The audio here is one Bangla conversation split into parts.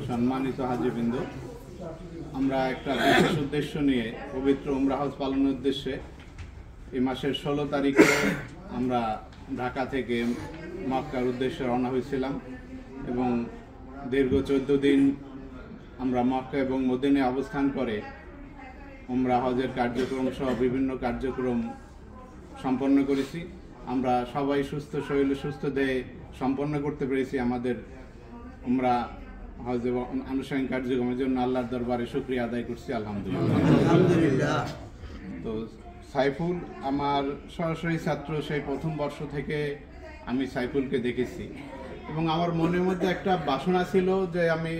সম্মানিত হাজিবৃন্দ, আমরা একটা বিশেষ উদ্দেশ্য নিয়ে পবিত্র উমরা হজ পালনের উদ্দেশ্যে এই মাসের 16 তারিখে আমরা ঢাকা থেকে মক্কার উদ্দেশ্যে রওনা হয়েছিলাম এবং দীর্ঘ 14 দিন আমরা মক্কা এবং মদিনায় অবস্থান করে উমরা হজের কার্যক্রম সহ বিভিন্ন কার্যক্রম সম্পন্ন করেছি। আমরা সবাই সুস্থ শরীরে সুস্থ দেহে সম্পন্ন করতে পেরেছি আমাদের উমরা হজ এবং আনুষ্ঠানিক কার্যক্রমের জন্য আল্লাহর দরবারে শুকরিয়া আদায় করছি। আলহামদুলিল্লাহ। তো সাইফুল আমার সরাসরি ছাত্র, সেই প্রথম বর্ষ থেকে আমি সাইফুলকে দেখেছি এবং আমার মনের মধ্যে একটা বাসনা ছিল যে আমি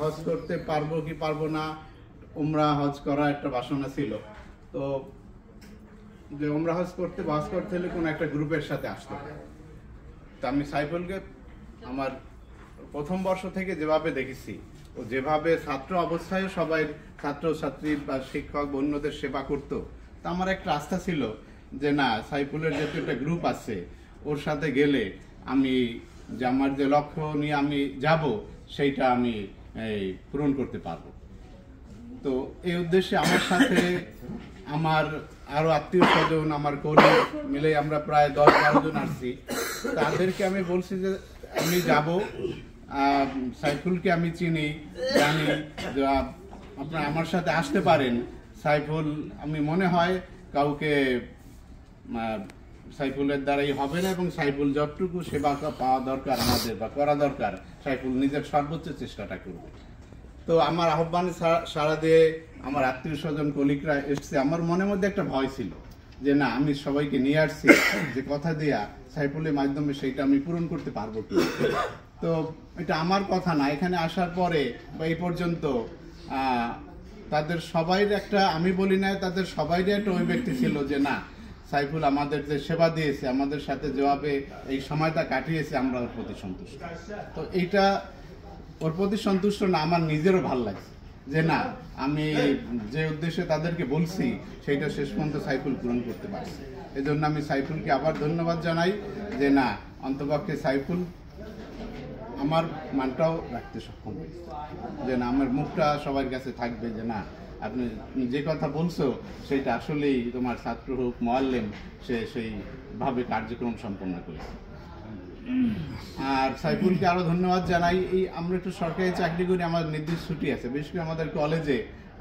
হজ করতে পারবো কি পারবো না, উমরা হজ করা একটা বাসনা ছিল। তো যে উমরা হজ করতে হলে কোনো একটা গ্রুপের সাথে আসতে হবে। তো আমি সাইফুলকে আমার প্রথম বর্ষ থেকে যেভাবে দেখেছি, ও যেভাবে ছাত্র অবস্থায় সবাই ছাত্রছাত্রী বা শিক্ষক অন্যদের সেবা করত, তা আমার একটা আস্থা ছিল যে না, সাইফুলের যেহেতু একটা গ্রুপ আছে, ওর সাথে গেলে আমি যে আমার যে লক্ষ্য নিয়ে আমি যাব সেইটা আমি পূরণ করতে পারবো। তো এই উদ্দেশ্যে আমার সাথে আমার আরো আত্মীয় স্বজন, আমার কলিগ মিলে আমরা প্রায় 10-12 জন আসছি। তাদেরকে আমি বলছি যে আমি যাব, সাইফুলকে আমি চিনি, জানি, আপনারা আমার সাথে আসতে পারেন। সাইফুল, আমি মনে হয় কাউকে সাইফুলের দ্বারাই হবে না এবং সাইফুল যতটুকু সেবা পাওয়া দরকার আমাদের বা করা দরকার, সাইফুল নিজের সর্বোচ্চ চেষ্টাটা করবে। তো আমার আহ্বানে সাড়া দিয়ে আমার আত্মীয় স্বজন কলিগরা এসছে। আমার মনের মধ্যে একটা ভয় ছিল যে না, আমি সবাইকে নিয়ে আসছি, যে কথা দেয়া সাইফুলের মাধ্যমে সেইটা আমি পূরণ করতে পারবো কি। তো এটা আমার কথা না, এখানে আসার পরে বা এই পর্যন্ত তাদের সবাইর একটা, আমি বলি না, তাদের সবাইরই একটা ওই ব্যক্তি ছিল যে না, সাইফুল আমাদের যে সেবা দিয়েছে, আমাদের সাথে যেভাবে এই সময়টা কাটিয়েছে, আমরা ওর প্রতি সন্তুষ্ট। তো এইটা ওর প্রতি সন্তুষ্ট না, আমার নিজেরও ভাল লাগছে যে না, আমি যে উদ্দেশ্যে তাদেরকে বলছি সেইটা শেষ পর্যন্ত সাইফুল পূরণ করতে পারছে। এই জন্য আমি সাইফুলকে আবার ধন্যবাদ জানাই যে না, অন্তপক্ষে সাইফুল আমার মানটাও রাখতে সক্ষম হয়েছে, যে না, আমার মুখটা সবার কাছে থাকবে যে না, আপনি যে কথা বলছো সেটা আসলেই তোমার ছাত্র হোক মোয়াল্লেম, সে সেইভাবে কার্যক্রম সম্পন্ন করেছে। আর সাইফুলকে আরো ধন্যবাদ জানাই। এই আমরা একটু সরকারি চাকরি করি, আমার নির্দিষ্ট ছুটি আছে, বিশেষ করে আমাদের কলেজে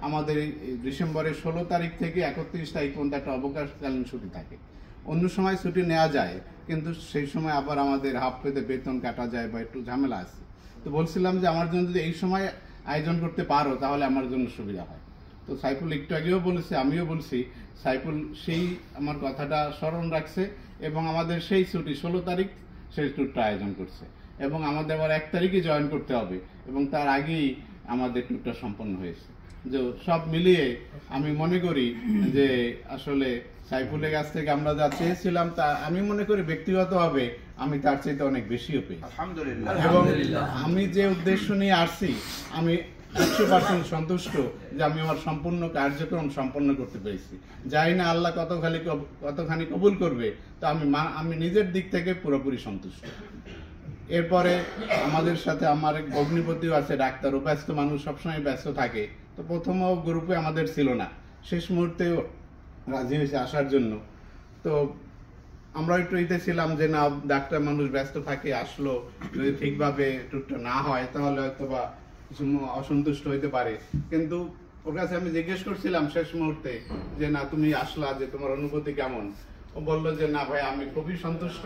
আমাদের ডিসেম্বরের 16 তারিখ থেকে 31 তারিখ পর্যন্ত একটা অবকাশকালীন ছুটি থাকে। অন্য সময় ছুটি নেওয়া যায়, কিন্তু সেই সময় আবার আমাদের হাফ পেতে বেতন কাটা যায় বা একটু ঝামেলা আছে। তো বলছিলাম যে আমার জন্য যদি এই সময় আয়োজন করতে পারো তাহলে আমার জন্য সুবিধা হয়। তো সাইফুল একটু আগেও বলেছে, আমিও বলছি, সাইফুল সেই আমার কথাটা স্মরণ রাখছে এবং আমাদের সেই ছুটি 16 তারিখ সেই ট্যুরটা আয়োজন করছে এবং আমাদের আবার 1 তারিখে জয়েন করতে হবে এবং তার আগেই আমাদের ট্যুরটা সম্পন্ন হয়েছে। যে সব মিলিয়ে আমি মনে করি যে আসলে সাইফুলের কাছ থেকে আমরা যা চেয়েছিলাম তা আমি মনে করি ব্যক্তিগতভাবে আমি তার চাইতে অনেক বেশিও পেয়েছি, আলহামদুলিল্লাহ। এবং আমি যে উদ্দেশ্য নিয়ে আসছি, আমি 100% সন্তুষ্ট যে আমি আমার সম্পূর্ণ কার্যক্রম সম্পন্ন করতে পেরেছি। জানি না আল্লাহ কতখানি কবুল করবে, তো আমি নিজের দিক থেকে পুরোপুরি সন্তুষ্ট। এরপরে আমাদের সাথে আমার এক অগ্নিপতিও আছে, ডাক্তার, ও ব্যস্ত মানুষ, সবসময় ব্যস্ত থাকে। তো প্রথম গ্রুপে আমাদের ছিল না, শেষ মুহূর্তেও রাজি হয়েছে আসার জন্য। তো আমরা একটু ছিলাম যে না, ডাক্তার মানুষ ব্যস্ত থাকে, আসলো, যদি ঠিকভাবে ট্যুরটা না হয় তাহলে হয়তো বা কিছু অসন্তুষ্ট হইতে পারে। কিন্তু ওর কাছে আমি জিজ্ঞেস করছিলাম শেষ মুহূর্তে যে না, তুমি আসলা, যে তোমার অনুভূতি কেমন? ও বললো যে না ভাই, আমি খুবই সন্তুষ্ট।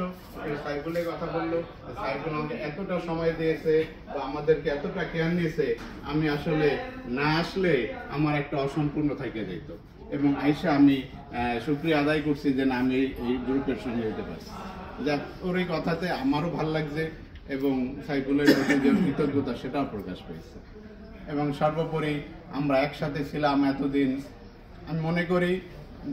সাইফুলের কথা বললো, সাইফুল আমাকে এতটা সময় দিয়েছে বা আমাদেরকে এতটা কেয়ার নিয়েছে, আমি আসলে না আসলে আমার একটা অসম্পূর্ণ থেকে যেত। এবং আইসা আমি শুকরিয়া আদায় করছি যে না, আমি এই গ্রুপের সঙ্গে হতে পারছি। যাক, ওর এই কথাতে আমারও ভালো লাগছে এবং সাইফুলের প্রতি যে কৃতজ্ঞতা সেটাও প্রকাশ পেয়েছে। এবং সর্বোপরি আমরা একসাথে ছিলাম এতদিন, আমি মনে করি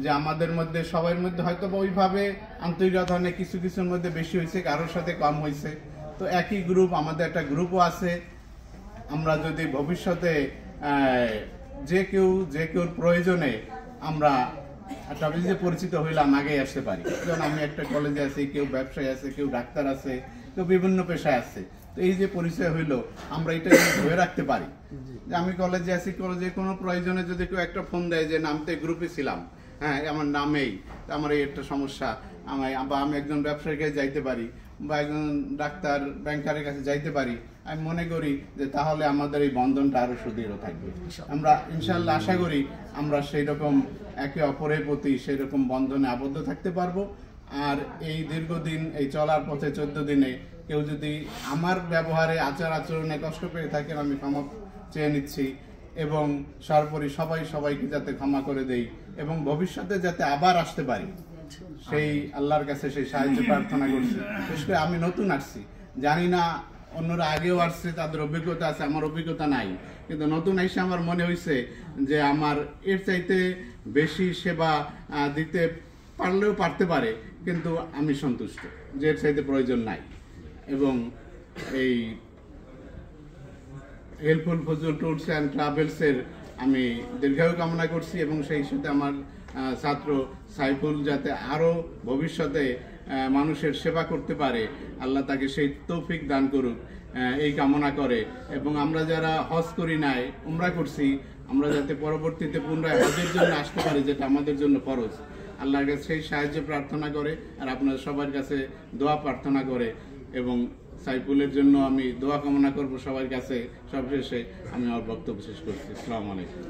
যে আমাদের মধ্যে সবার মধ্যে হয়তো ওইভাবে আন্তরিকতা নেই, কিছু কিছুর মধ্যে বেশি হয়েছে, কারোর সাথে কম হয়েছে। তো একই গ্রুপ, আমাদের একটা গ্রুপও আছে। আমরা যদি ভবিষ্যতে যে কেউ প্রয়োজনে আমরা একটা পরিচিত হইলাম, আগে আসতে পারি। যেমন আমি একটা কলেজে আছি, কেউ ব্যবসায়ী আছে, কেউ ডাক্তার আছে, কেউ বিভিন্ন পেশায় আছে। তো এই যে পরিচয় হইলো, আমরা এটা ধরে রাখতে পারি যে আমি কলেজে আছি, কলেজে কোনো প্রয়োজনে যদি কেউ একটা ফোন দেয় যে নামতে গ্রুপে ছিলাম, হ্যাঁ আমার নামেই আমার এই একটা সমস্যা, বা আমি একজন ব্যবসায়ীর কাছে যাইতে পারি বা একজন ডাক্তার ব্যাংকারের কাছে যাইতে পারি, আমি মনে করি যে তাহলে আমাদের এই বন্ধনটা আরো সুদৃঢ় থাকবে। আমরা ইনশাআল্লাহ আশা করি আমরা সেই রকম একে অপরের প্রতি সেই রকম বন্ধনে আবদ্ধ থাকতে পারবো। আর এই দীর্ঘদিন এই চলার পথে 14 দিনে কেউ যদি আমার ব্যবহারে আচার আচরণে কষ্ট পেয়ে থাকেন, আমি ক্ষমা চেয়ে নিচ্ছি এবং সর্বোপরি সবাইকে যাতে ক্ষমা করে দেই এবং ভবিষ্যতে যাতে আবার আসতে পারি সেই আল্লাহর কাছে সেই সাহায্য প্রার্থনা করছি। বিশেষ করে আমি নতুন আসছি, জানি না অন্যরা আগেও আসছে, তাদের অভিজ্ঞতা আছে, আমার অভিজ্ঞতা নাই, কিন্তু নতুন এসে আমার মনে হয়েছে যে আমার এর চাইতে বেশি সেবা দিতে পারলেও পারতে পারে, কিন্তু আমি সন্তুষ্ট যে এর চাইতে প্রয়োজন নাই। এবং এই হেল্পফুল ফজল ট্যুরস অ্যান্ড ট্রাভেলসের আমি দীর্ঘায়ু কামনা করছি এবং সেই সাথে আমার ছাত্র সাইফুল যাতে আরও ভবিষ্যতে মানুষের সেবা করতে পারে, আল্লাহ তাকে সেই তৌফিক দান করুক এই কামনা করে। এবং আমরা যারা হজ করি নাই, উমরা করছি, আমরা যাতে পরবর্তীতে পুনরায় হজের জন্য আসতে পারি, যেটা আমাদের জন্য ফরজ, আল্লাহর কাছে সেই সাহায্য প্রার্থনা করে আর আপনাদের সবার কাছে দোয়া প্রার্থনা করে। এবং সাইফুলের জন্য আমি দোয়া কামনা করব সবার কাছে। সবশেষে আমি আমার বক্তব্য শেষ করছি। আসসালামু আলাইকুম।